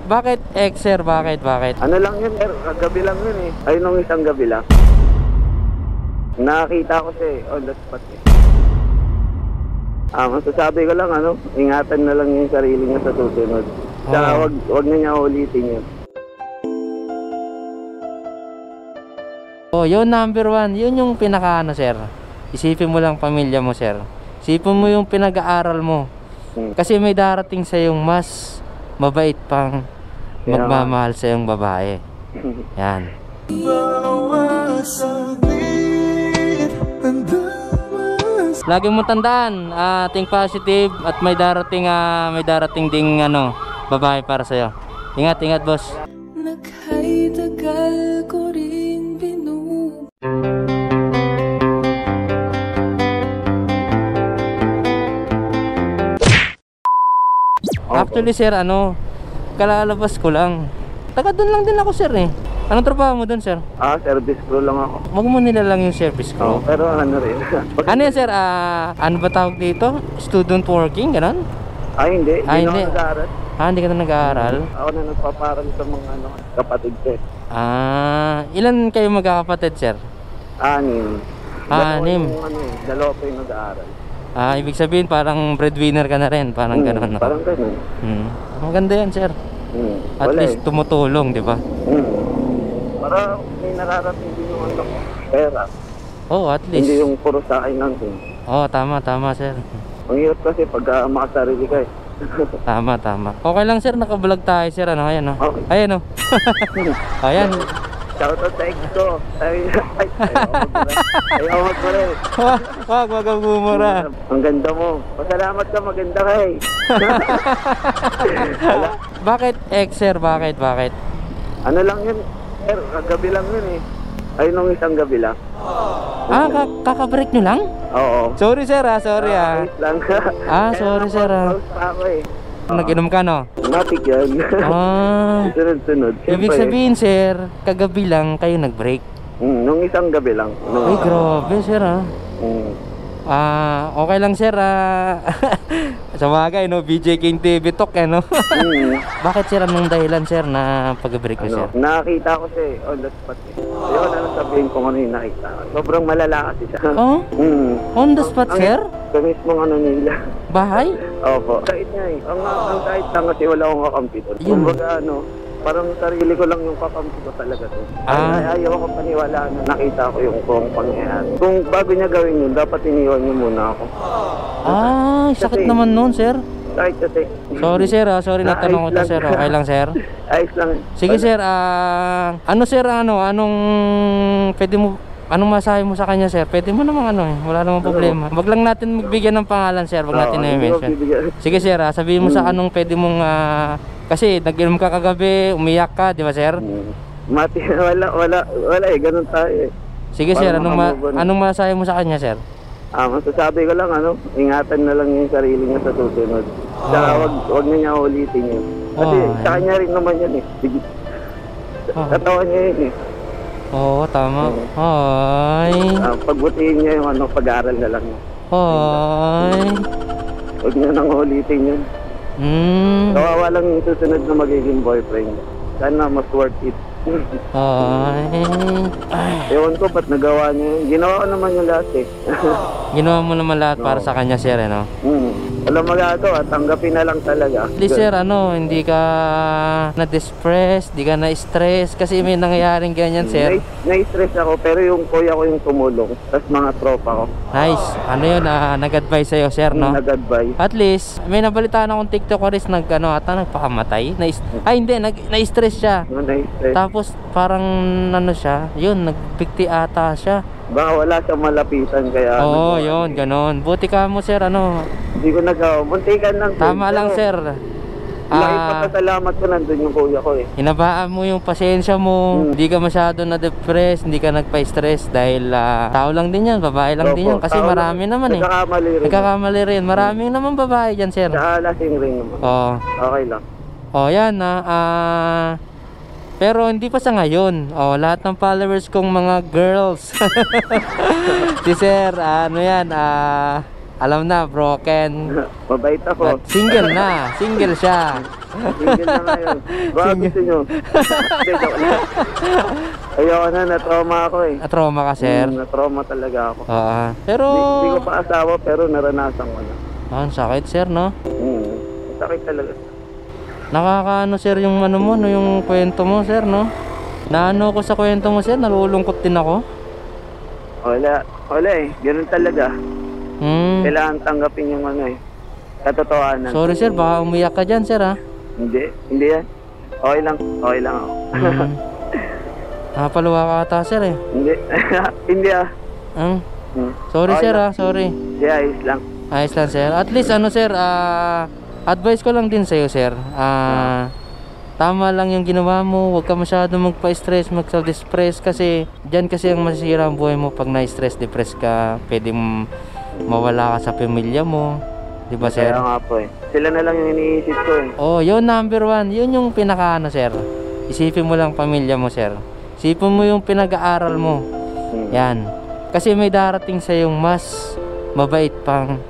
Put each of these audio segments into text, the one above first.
Bakit ex, sir? Bakit? Ano lang yun, gabi lang yun eh. Ay, nung isang gabi lang. Nakakita ko siya on the spot eh. Masasabi ko lang, ingatan na lang yung sarili niya sa susunod. Tsaka wag na niya ulitin yun. Yun number 1. Yun yung pinaka sir. Isipin mo lang pamilya mo, sir. Isipin mo yung pinag-aaral mo. Kasi may darating sa yung mas mabait pang magmamahal sa yung babae. Yan. Lagi mo tandaan, think positive at may darating ding babae para sa iyo. Ingat, boss. Naghaitagal ko ring Actually, sir, kalalabas ko lang. Taga doon lang din ako, sir eh. Anong trabaho mo doon, sir? Service crew lang ako. Wag mo nilalang yung service crew. Pero rin. Ano yan, sir? Ano ba tawag dito? Student working, gano'n? Hindi. Hindi ako nag-aaral. Hindi ka na nag-aaral? Ako na nagpaparal sa mga kapatid ko. Ilan kayo magkakapatid, sir? 6. 6. Dalawa pa yung nag-aaral. Ibig sabihin parang breadwinner ka na rin. Parang gano'n. Parang gano'n. Maganda yan, sir. At least tumutulong, di ba? Para may nararating din yung pera. At least. Hindi yung puro sa akin lang din. Tama, sir. Ang hirap kasi pag makasarili ka eh. Tama. Okay lang, sir, nakablog tayo, sir. Ayan, Okay. Ayan, Ayan. Shoutout sa ex ko. Ayaw magpare. Wag kang bumura. Ang ganda mo. Pasalamat ka, maganda ka eh. Bakit ex, sir? Bakit? Ano lang yun, gabi lang yun eh. Ay, nung isang gabi lang. Kakabreak nyo lang? Oo. Sorry, sir, sorry. Ayos lang. Sorry, sir. Ako eh. Nag-inom ka, no? Matik yan. Sunod-sunod. Ibig sabihin, sir, kagabi lang kayo nag-break? Nung isang gabi lang. Ay, grabe, sir, okay lang, sir. Sa bagay, BJ King TV Talk, Bakit, sir, anong dahilan, sir, na pag-break ko, sir? Nakakita ko siya on the spot eh. Ayun, sabihin ko yung nakita. Sobrang malala kasi siya. On the spot, sir? Sa mismong nila. Bahay? Opo. Kahit niya eh. Ang kahit lang kasi wala akong kakampi doon. Kumbaga parang sarili ko lang yung kakampi ko talaga doon. Ayaw ako paniwala na nakita ko yung kung pangyayari. Kung bago niya gawin yun, dapat iniwan niyo muna ako. Sakit naman nun, sir. Kahit kasi. Sorry, sir. Sorry na tanong ko to, sir. Okay lang, sir? Ayos lang. Sige, sir. Sir, anong pwede mo... Anong masahe mo sa kanya, sir? Pwede mo namang wala namang problema. Wag lang natin magbigyan ng pangalan, sir. Wag natin i-mention. Sige, sir, sabihin mo sa anong pwede mong kasi nag-inom ka kagabi, umiyak ka, di ba, sir? Wala eh, ganun tayo eh. Sige, sir, anong masahe mo sa kanya, sir? Masasabi ko lang, ingatan na lang yung sarili niya sa susunod. Tsaka wag na niya ulitin yun. Kasi sa kanya rin naman yan eh. Katawan niya yun eh. Tama. Pagbutihin niya yung pag-aaral na lang. Huwag niya nang ulitin yun. Kawawa lang yung susunod na magiging boyfriend. Sana mas worth it. Ewan ko ba't nagawa niya yun. Ginawa ko naman yung lahat eh. Ginawa mo naman lahat para sa kanya, sir, Alam magagawa, tanggapin na lang talaga. At least, sir, hindi ka na-depress, di ka na-stress kasi may nangyayaring ganyan, sir. Na-stress ako pero yung kuya ko yung tumulong, tapos mga tropa ko. Nice. Yun, nag-advise sa'yo, sir, no? Nag-advise. At least, may nabalitaan akong TikTokeris nagpakamatay. Hindi, na-stress siya. Na-stress. Tapos, parang siya, yun, nagbikti ata siya. Baka wala siyang malapitan kaya. Yun, ganon. Buti ka mo, sir, Hindi ko nagawa. Muntikan lang. Tama lang, sir. Pasalamat ko nandun yung kuya ko eh. Hinabaan mo yung pasensya mo. Hindi ka masyado na-depress, hindi ka nagpa-stress dahil tao lang din yan, babae lang din yan. Kasi marami naman eh. Nagkakamali rin. Maraming naman babae dyan, sir. Saka lasing rin naman. Okay lang. Yan pero hindi pa sa ngayon. Lahat ng followers kong mga girls. Si sir, alam na, broken. Mabait ako. Single na, single siya. Single na ngayon. Baka gusto nyo. Hindi, joke lang. Ayoko na, na-trauma ako eh. Trauma ka, sir? Na-trauma talaga ako. Pero... Hindi ko pa asawa pero naranasan ko na. Ang sakit, sir, no? Sakit talaga. Nakakaano, sir, yung ano mo, no, yung kwento mo, sir, no? Naano ko sa kwento mo, sir, nalulungkot din ako. Wala eh, ganun talaga. Kailangan tanggapin yung ano eh, katotohanan. Sorry, sir, baka umiyak ka dyan, sir, ha? Hindi yan. Okay lang ako. Nakapaluwa ka ata, sir, eh. Hindi ah. Sorry, Okay sir, lang. ha? Sorry. Hindi, ayos lang. Ayos lang, sir. At least, ano, sir, advice ko lang din sa'yo, sir. Tama lang yung ginawa mo. Huwag ka masyadong magpa-stress, mag-self-depress. Kasi, dyan kasi ang masisira ang buhay mo pag na-stress, depress ka. Pwede mawala ka sa pamilya mo. Diba, sir? Kaya nga po eh. Sila na lang yung iniisip ko eh. Oh, yun, number one. Yun yung pinaka-ano, sir. Isipin mo lang pamilya mo, sir. Isipin mo yung pinag-aaral mo. Yan. Kasi may darating sa yung mas mabait pang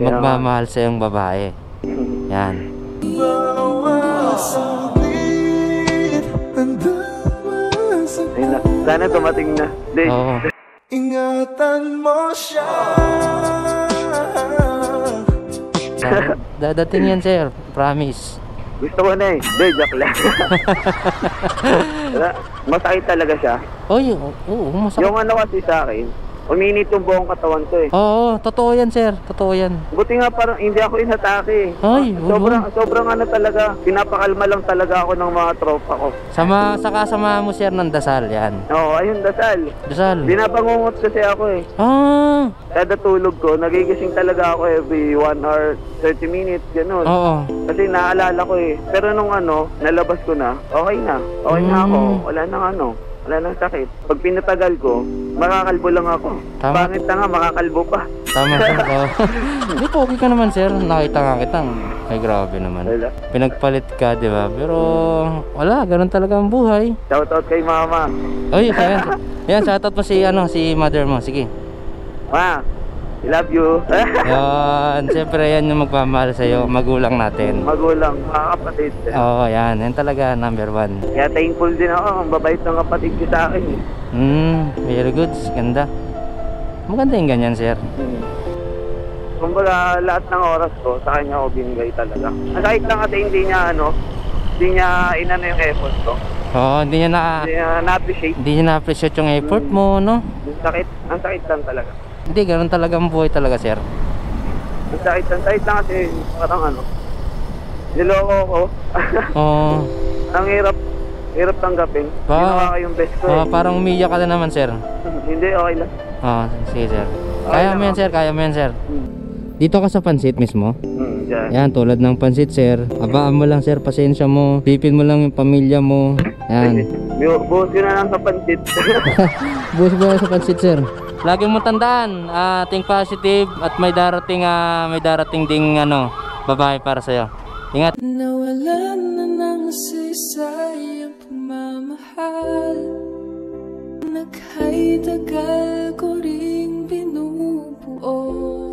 magmamahal sa yung babae. Yan. Sana dumating na. Oo. Ingatan mo siya. Dadating yan, sir. Promise. Gusto ko na eh. Hindi, joke lang. Masakit talaga siya. Oo, masakit. Yung ano kasi sa akin, uminit yung buong katawan ko eh. Oo, totoo yan, sir. Totoo yan. Buti nga parang hindi ako inatake. Ay, sobrang ano talaga, pinapakalma lang talaga ako ng mga tropa ko. Kasama mo, sir, ng dasal yan. Oo, ayun, dasal. Dasal. Binabangungot kasi ako eh. Kada tulog ko, nagigising talaga ako every 1 hour, 30 minutes, gano'n. Oo. Kasi naalala ko eh. Pero nung ano, nalabas ko na, okay na. Okay na ako. Wala nang sakit. Pag pinatagal ko, makakalbo lang ako. Tama. Pangit na nga, makakalbo pa. Tama, sir. Hindi, pogi ka naman, sir. Nakita nga kitang. Ay, grabe naman. Wala. Pinagpalit ka, di ba? Pero, wala. Ganun talaga ang buhay. Shoutout kay mama. Oy, ayan. Yan, shoutout mo si mother mo. Sige. Ma, I love you. Yan. Siyempre, yan yung magmamahal sa'yo. Magulang natin. Magulang, mga kapatid. Oo, yan. Yan talaga, number one. Kaya thankful din ako. Ang babait ng kapatid ko sa akin. Very good. Ganda. Maganda yung ganyan, sir. Kumbaga, lahat ng oras ko, sa kanya ako binigay talaga. Kahit lang kasi hindi niya inano yung effort ko. Oo, hindi niya na-appreciate. Hindi niya na-appreciate yung effort mo, no? Ang sakit lang talaga. Hindi, ganun talaga ang buhay talaga, sir. Ang sakit lang kasi parang niloko ko. Oo. Ang hirap tanggapin. Ginawa ko yung best ko eh. Parang umiyak ka na naman, sir. Hindi, okay lang. Sige, sir. Kaya mo yan, sir. Kaya mo yan, sir. Dito ka sa pansit mismo? Dyan. Yan, tulad ng pansit, sir. Abaan mo lang, sir. Pasensya mo. Pipin mo lang yung pamilya mo. Yan. Buhos ko na lang sa pansit. Buhos mo lang sa pansit, sir. Lagi mo tandaan, think positive at may darating ding babae para sa'yo. Ingat. Nawala na ng saysay ang pagmamahal. Naghay-dagal ko ring binubuo.